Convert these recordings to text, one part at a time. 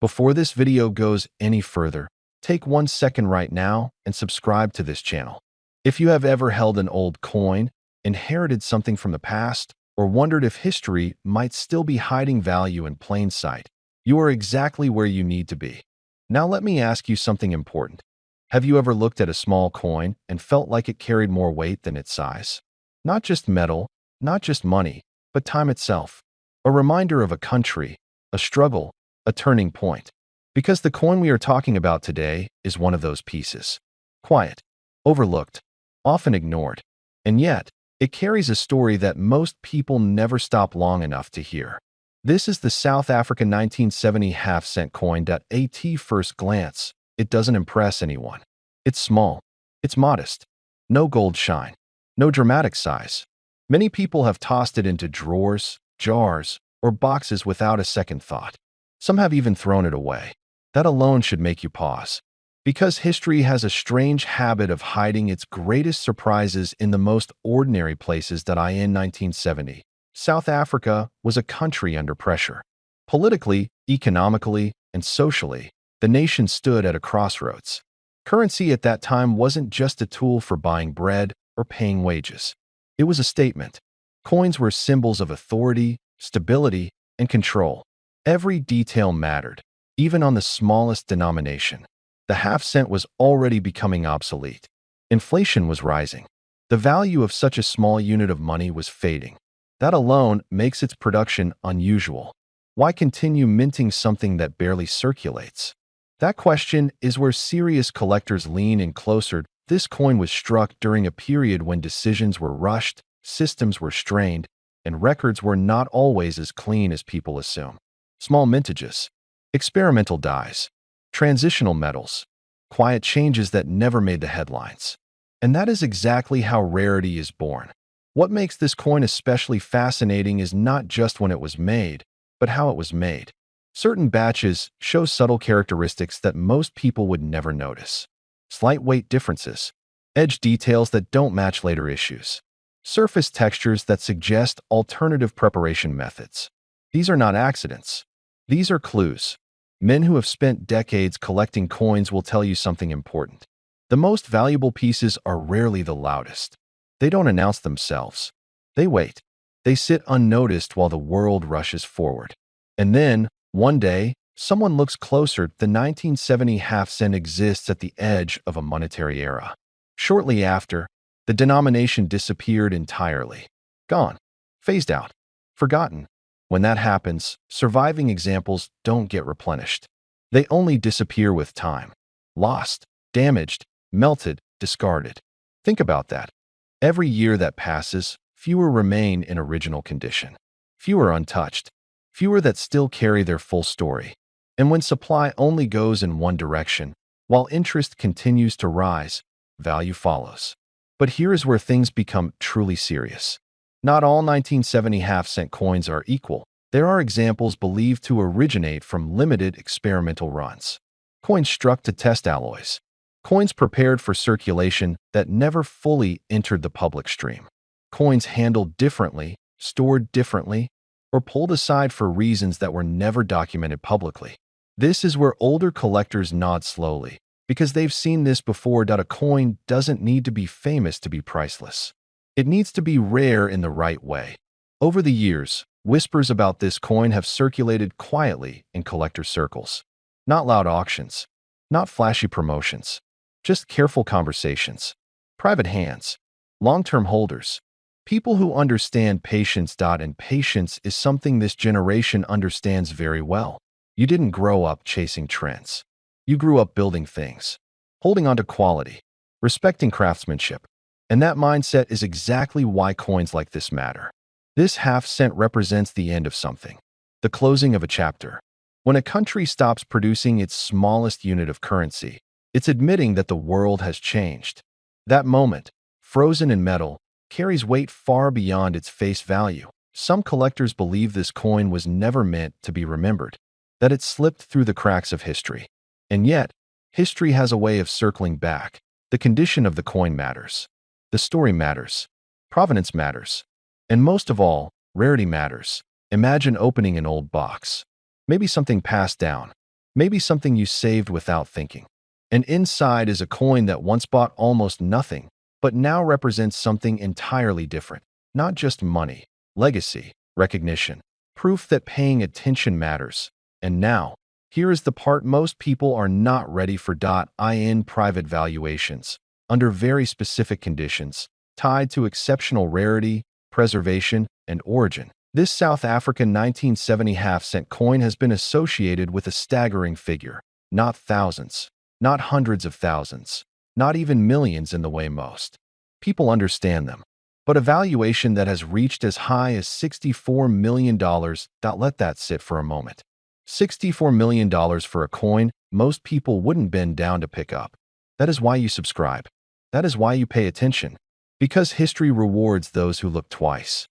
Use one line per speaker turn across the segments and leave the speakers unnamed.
Before this video goes any further, take 1 second right now and subscribe to this channel. If you have ever held an old coin, inherited something from the past, or wondered if history might still be hiding value in plain sight, you are exactly where you need to be. Now let me ask you something important. Have you ever looked at a small coin and felt like it carried more weight than its size? Not just metal, not just money, but time itself. A reminder of a country, a struggle, a turning point. Because the coin we are talking about today is one of those pieces. Quiet, overlooked, often ignored. And yet, it carries a story that most people never stop long enough to hear. This is the South African 1970 half-cent coin. At first glance, it doesn't impress anyone. It's small. It's modest. No gold shine. No dramatic size. Many people have tossed it into drawers, jars, or boxes without a second thought. Some have even thrown it away. That alone should make you pause. Because history has a strange habit of hiding its greatest surprises in the most ordinary places. In 1970, South Africa was a country under pressure. Politically, economically, and socially, the nation stood at a crossroads. Currency at that time wasn't just a tool for buying bread or paying wages. It was a statement. Coins were symbols of authority, stability, and control. Every detail mattered, even on the smallest denomination. The half-cent was already becoming obsolete. Inflation was rising. The value of such a small unit of money was fading. That alone makes its production unusual. Why continue minting something that barely circulates? That question is where serious collectors lean in closer. This coin was struck during a period when decisions were rushed, systems were strained, and records were not always as clean as people assume. Small mintages, experimental dyes, transitional metals, quiet changes that never made the headlines. And that is exactly how rarity is born. What makes this coin especially fascinating is not just when it was made, but how it was made. Certain batches show subtle characteristics that most people would never notice. Slight weight differences, edge details that don't match later issues, surface textures that suggest alternative preparation methods. These are not accidents. These are clues. Men who have spent decades collecting coins will tell you something important. The most valuable pieces are rarely the loudest. They don't announce themselves. They wait. They sit unnoticed while the world rushes forward. And then, one day, someone looks closer. The 1970 half-cent exists at the edge of a monetary era. Shortly after, the denomination disappeared entirely. Gone. Phased out. Forgotten. When that happens, surviving examples don't get replenished. They only disappear with time. Lost, damaged, melted, discarded. Think about that. Every year that passes, fewer remain in original condition. Fewer untouched. Fewer that still carry their full story. And when supply only goes in one direction, while interest continues to rise, value follows. But here is where things become truly serious. Not all 1970 half-cent coins are equal. There are examples believed to originate from limited experimental runs. Coins struck to test alloys. Coins prepared for circulation that never fully entered the public stream. Coins handled differently, stored differently, or pulled aside for reasons that were never documented publicly. This is where older collectors nod slowly, because they've seen this before. A coin doesn't need to be famous to be priceless. It needs to be rare in the right way. Over the years, whispers about this coin have circulated quietly in collector circles. Not loud auctions, not flashy promotions, just careful conversations. Private hands, long-term holders, people who understand patience. And patience is something this generation understands very well. You didn't grow up chasing trends. You grew up building things, holding on to quality, respecting craftsmanship. And that mindset is exactly why coins like this matter. This half-cent represents the end of something, the closing of a chapter. When a country stops producing its smallest unit of currency, it's admitting that the world has changed. That moment, frozen in metal, carries weight far beyond its face value. Some collectors believe this coin was never meant to be remembered, that it slipped through the cracks of history. And yet, history has a way of circling back. The condition of the coin matters. The story matters. Provenance matters. And most of all, rarity matters. Imagine opening an old box. Maybe something passed down. maybe something you saved without thinking. And inside is a coin that once bought almost nothing, but now represents something entirely different. Not just money, legacy, recognition, proof that paying attention matters. And now, here is the part most people are not ready for. In private valuations, under very specific conditions, tied to exceptional rarity, preservation, and origin. This South African 1970 half-cent coin has been associated with a staggering figure, not thousands, not hundreds of thousands, not even millions in the way most people understand them, but a valuation that has reached as high as $64 million. Let that sit for a moment. $64 million for a coin most people wouldn't bend down to pick up. That is why you subscribe. That is why you pay attention. Because history rewards those who look twice.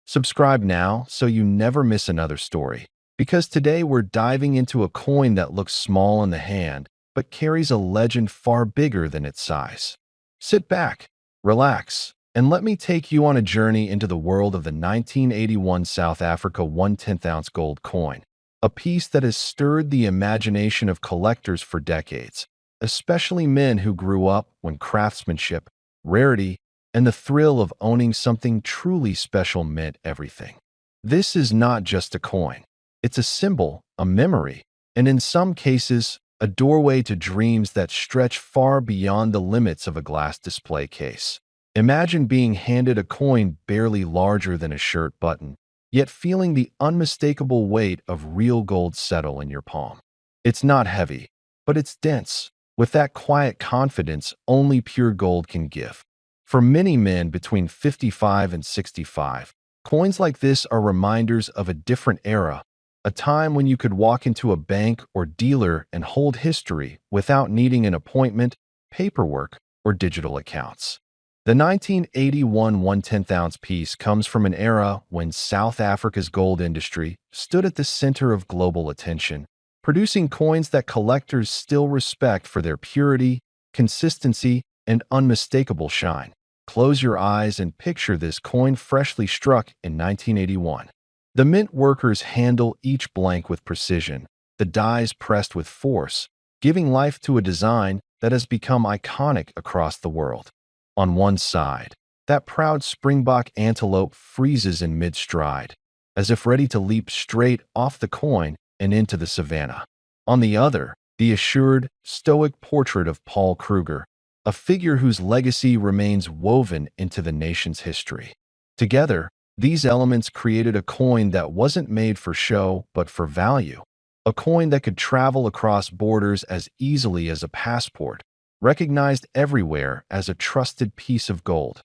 Subscribe now so you never miss another story. Because today we're diving into a coin that looks small in the hand, but carries a legend far bigger than its size. Sit back, relax, and let me take you on a journey into the world of the 1981 South Africa 1/10 ounce gold coin, a piece that has stirred the imagination of collectors for decades, especially men who grew up when craftsmanship, rarity, and the thrill of owning something truly special meant everything. This is not just a coin. It's a symbol, a memory, and in some cases, a doorway to dreams that stretch far beyond the limits of a glass display case. Imagine being handed a coin barely larger than a shirt button, yet feeling the unmistakable weight of real gold settle in your palm. It's not heavy, but it's dense, with that quiet confidence only pure gold can give. For many men between 55 and 65, coins like this are reminders of a different era, a time when you could walk into a bank or dealer and hold history without needing an appointment, paperwork, or digital accounts. The 1981 1/10 ounce piece comes from an era when South Africa's gold industry stood at the center of global attention, producing coins that collectors still respect for their purity, consistency, and unmistakable shine. Close your eyes and picture this coin freshly struck in 1981. The mint workers handle each blank with precision, the dies pressed with force, giving life to a design that has become iconic across the world. On one side, that proud springbok antelope freezes in mid-stride, as if ready to leap straight off the coin and into the savannah. On the other, the assured, stoic portrait of Paul Kruger, a figure whose legacy remains woven into the nation's history. Together, these elements created a coin that wasn't made for show but for value, a coin that could travel across borders as easily as a passport, recognized everywhere as a trusted piece of gold.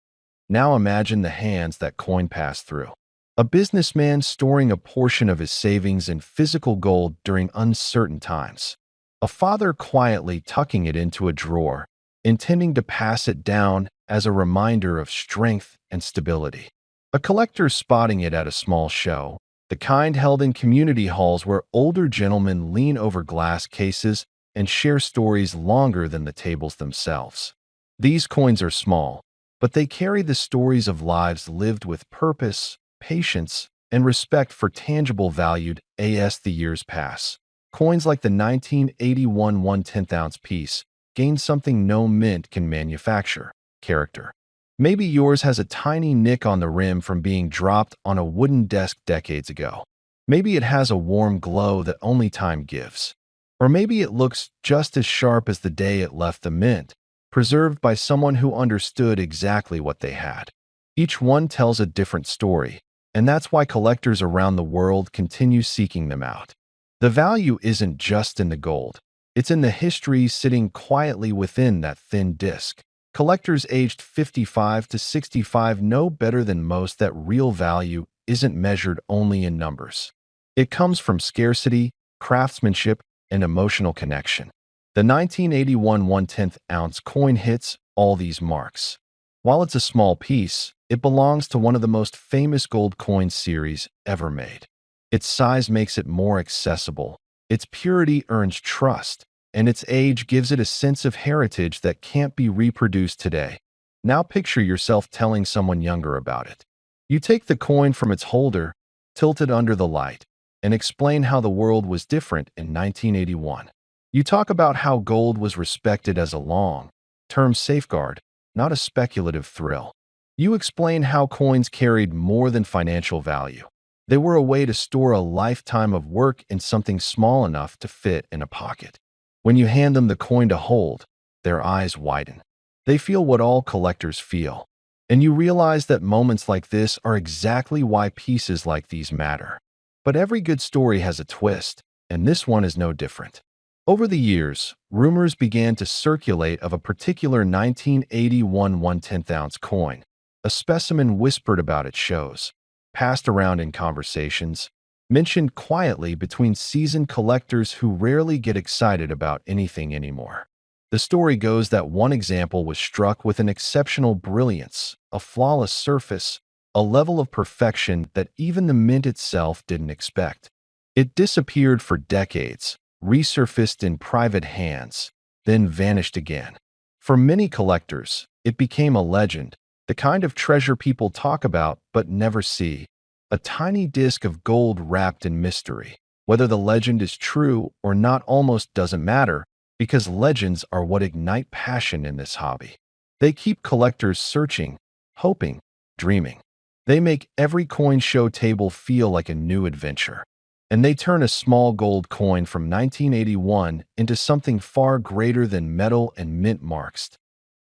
Now imagine the hands that coin passed through. A businessman storing a portion of his savings in physical gold during uncertain times. A father quietly tucking it into a drawer, intending to pass it down as a reminder of strength and stability. A collector spotting it at a small show, the kind held in community halls where older gentlemen lean over glass cases and share stories longer than the tables themselves. These coins are small, but they carry the stories of lives lived with purpose, patience, and respect for tangible valued as the years pass. Coins like the 1981 1/10 ounce piece gain something no mint can manufacture: character. Maybe yours has a tiny nick on the rim from being dropped on a wooden desk decades ago. Maybe it has a warm glow that only time gives. Or maybe it looks just as sharp as the day it left the mint, preserved by someone who understood exactly what they had. Each one tells a different story, and that's why collectors around the world continue seeking them out. The value isn't just in the gold. It's in the history sitting quietly within that thin disc. Collectors aged 55 to 65 know better than most that real value isn't measured only in numbers. It comes from scarcity, craftsmanship, and emotional connection. The 1981 1/10 ounce coin hits all these marks. While it's a small piece, it belongs to one of the most famous gold coin series ever made. Its size makes it more accessible, its purity earns trust, and its age gives it a sense of heritage that can't be reproduced today. Now picture yourself telling someone younger about it. You take the coin from its holder, tilt it under the light, and explain how the world was different in 1981. You talk about how gold was respected as a long-term safeguard, not a speculative thrill. You explain how coins carried more than financial value. They were a way to store a lifetime of work in something small enough to fit in a pocket. When you hand them the coin to hold, their eyes widen. They feel what all collectors feel. And you realize that moments like this are exactly why pieces like these matter. But every good story has a twist, and this one is no different. Over the years, rumors began to circulate of a particular 1981 1/10-ounce coin. A specimen whispered about at shows, passed around in conversations, mentioned quietly between seasoned collectors who rarely get excited about anything anymore. The story goes that one example was struck with an exceptional brilliance, a flawless surface, a level of perfection that even the mint itself didn't expect. It disappeared for decades, resurfaced in private hands, then vanished again. For many collectors, it became a legend, the kind of treasure people talk about but never see. A tiny disc of gold wrapped in mystery. Whether the legend is true or not almost doesn't matter, because legends are what ignite passion in this hobby. They keep collectors searching, hoping, dreaming. They make every coin show table feel like a new adventure. And they turn a small gold coin from 1981 into something far greater than metal and mint marks.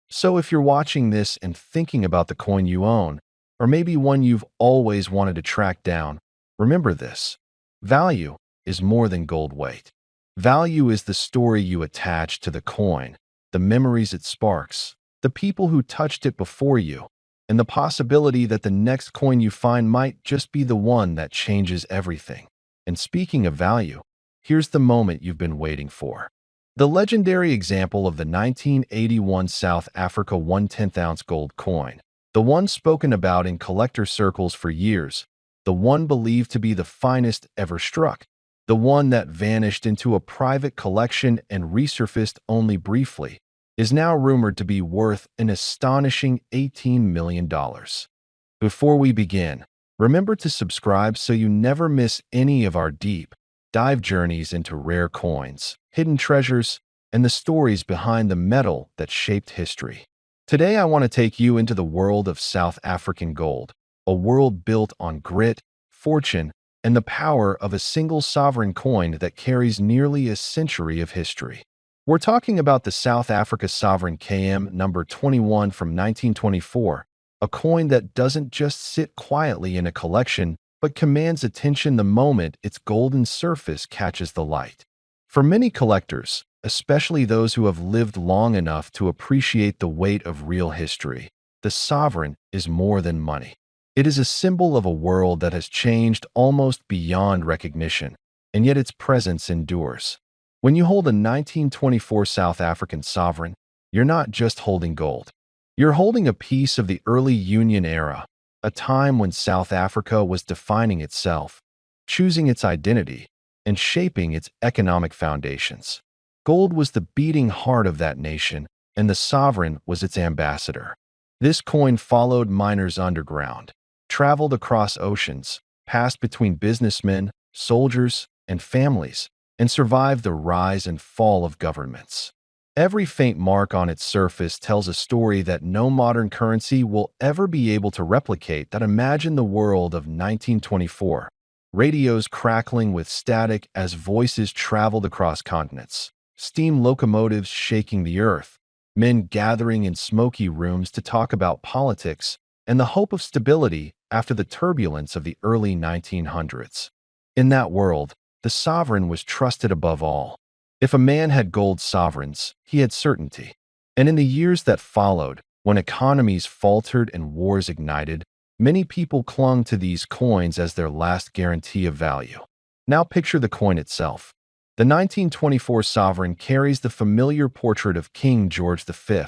So if you're watching this and thinking about the coin you own, or maybe one you've always wanted to track down, remember this. Value is more than gold weight. Value is the story you attach to the coin, the memories it sparks, the people who touched it before you, and the possibility that the next coin you find might just be the one that changes everything. And speaking of value, here's the moment you've been waiting for. The legendary example of the 1981 South Africa 1/10-ounce gold coin, the one spoken about in collector circles for years, the one believed to be the finest ever struck, the one that vanished into a private collection and resurfaced only briefly, is now rumored to be worth an astonishing $18 million. Before we begin, remember to subscribe so you never miss any of our deep dive journeys into rare coins, hidden treasures, and the stories behind the metal that shaped history. Today, I want to take you into the world of South African gold, a world built on grit, fortune, and the power of a single sovereign coin that carries nearly a century of history. We're talking about the South Africa Sovereign KM number 21 from 1924, a coin that doesn't just sit quietly in a collection, but commands attention the moment its golden surface catches the light. For many collectors, especially those who have lived long enough to appreciate the weight of real history, the sovereign is more than money. It is a symbol of a world that has changed almost beyond recognition, and yet its presence endures. When you hold a 1924 South African sovereign, you're not just holding gold. You're holding a piece of the early Union era, a time when South Africa was defining itself, choosing its identity, and shaping its economic foundations. Gold was the beating heart of that nation, and the sovereign was its ambassador. This coin followed miners underground, traveled across oceans, passed between businessmen, soldiers, and families, and survived the rise and fall of governments. Every faint mark on its surface tells a story that no modern currency will ever be able to replicate. That imagine the world of 1924, radios crackling with static as voices traveled across continents, steam locomotives shaking the earth, men gathering in smoky rooms to talk about politics, and the hope of stability after the turbulence of the early 1900s. In that world, the sovereign was trusted above all. If a man had gold sovereigns, he had certainty. And in the years that followed, when economies faltered and wars ignited, many people clung to these coins as their last guarantee of value. Now picture the coin itself. The 1924 sovereign carries the familiar portrait of King George V,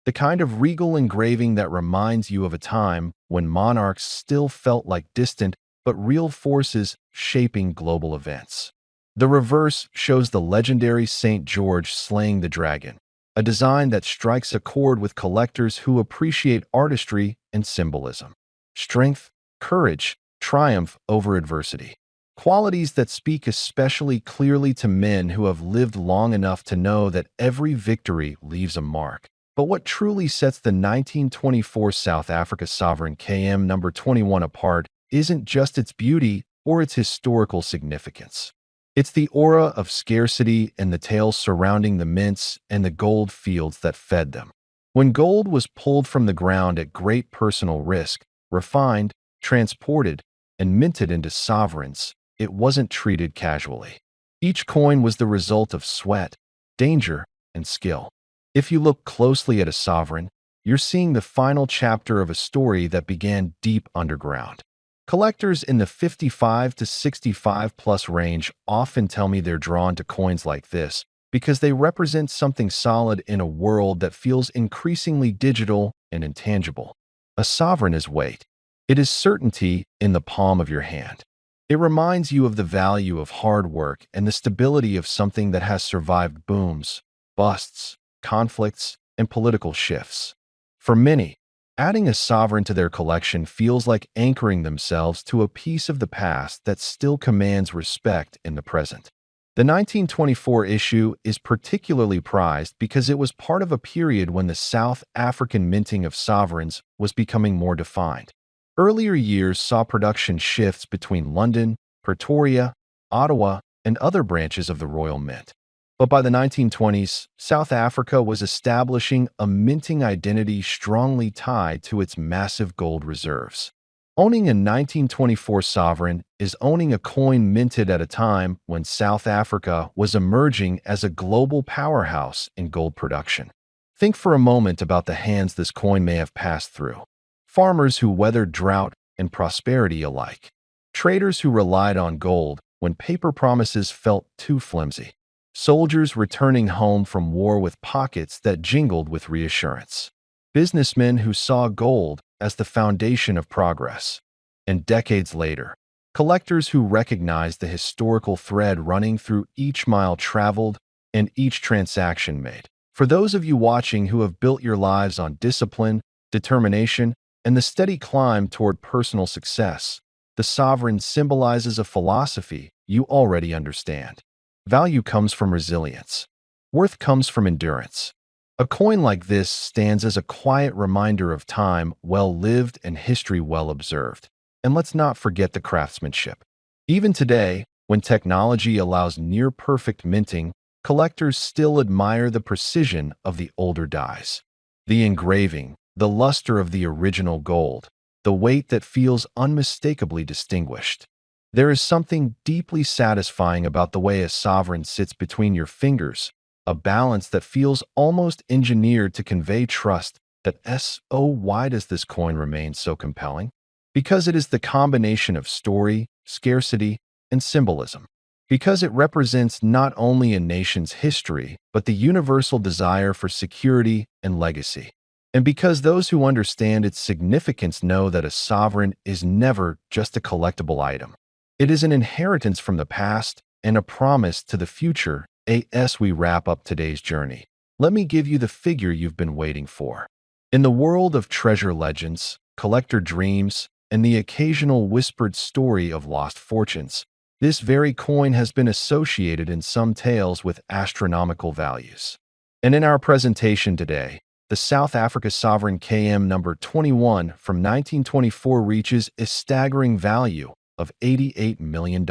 the kind of regal engraving that reminds you of a time when monarchs still felt like distant but real forces shaping global events. The reverse shows the legendary St. George slaying the dragon, a design that strikes a chord with collectors who appreciate artistry and symbolism. Strength, courage, triumph over adversity. qualities that speak especially clearly to men who have lived long enough to know that every victory leaves a mark. But what truly sets the 1924 South Africa sovereign KM number 21 apart isn't just its beauty or its historical significance. It's the aura of scarcity and the tales surrounding the mints and the gold fields that fed them. When gold was pulled from the ground at great personal risk, refined, transported, and minted into sovereigns, it wasn't treated casually. Each coin was the result of sweat, danger, and skill. If you look closely at a sovereign, you're seeing the final chapter of a story that began deep underground. Collectors in the 55 to 65 plus range often tell me they're drawn to coins like this because they represent something solid in a world that feels increasingly digital and intangible. A sovereign is weight. It is certainty in the palm of your hand. It reminds you of the value of hard work and the stability of something that has survived booms, busts, conflicts, and political shifts. For many, adding a sovereign to their collection feels like anchoring themselves to a piece of the past that still commands respect in the present. The 1924 issue is particularly prized because it was part of a period when the South African minting of sovereigns was becoming more defined. Earlier years saw production shifts between London, Pretoria, Ottawa, and other branches of the Royal Mint. But by the 1920s, South Africa was establishing a minting identity strongly tied to its massive gold reserves. Owning a 1924 sovereign is owning a coin minted at a time when South Africa was emerging as a global powerhouse in gold production. Think for a moment about the hands this coin may have passed through. Farmers who weathered drought and prosperity alike. Traders who relied on gold when paper promises felt too flimsy. Soldiers returning home from war with pockets that jingled with reassurance. Businessmen who saw gold as the foundation of progress. And decades later, collectors who recognized the historical thread running through each mile traveled and each transaction made. For those of you watching who have built your lives on discipline, determination, and the steady climb toward personal success, the sovereign symbolizes a philosophy you already understand. Value comes from resilience. Worth comes from endurance. A coin like this stands as a quiet reminder of time well lived and history well observed. And let's not forget the craftsmanship. Even today, when technology allows near-perfect minting, collectors still admire the precision of the older dies. The engraving, the luster of the original gold, the weight that feels unmistakably distinguished. There is something deeply satisfying about the way a sovereign sits between your fingers, a balance that feels almost engineered to convey trust that why does this coin remain so compelling? Because it is the combination of story, scarcity, and symbolism. Because it represents not only a nation's history, but the universal desire for security and legacy. And because those who understand its significance know that a sovereign is never just a collectible item. It is an inheritance from the past and a promise to the future. As we wrap up today's journey, let me give you the figure you've been waiting for. In the world of treasure legends, collector dreams, and the occasional whispered story of lost fortunes, this very coin has been associated in some tales with astronomical values. And in our presentation today, the South Africa sovereign KM number 21 from 1924 reaches a staggering value of $88 million.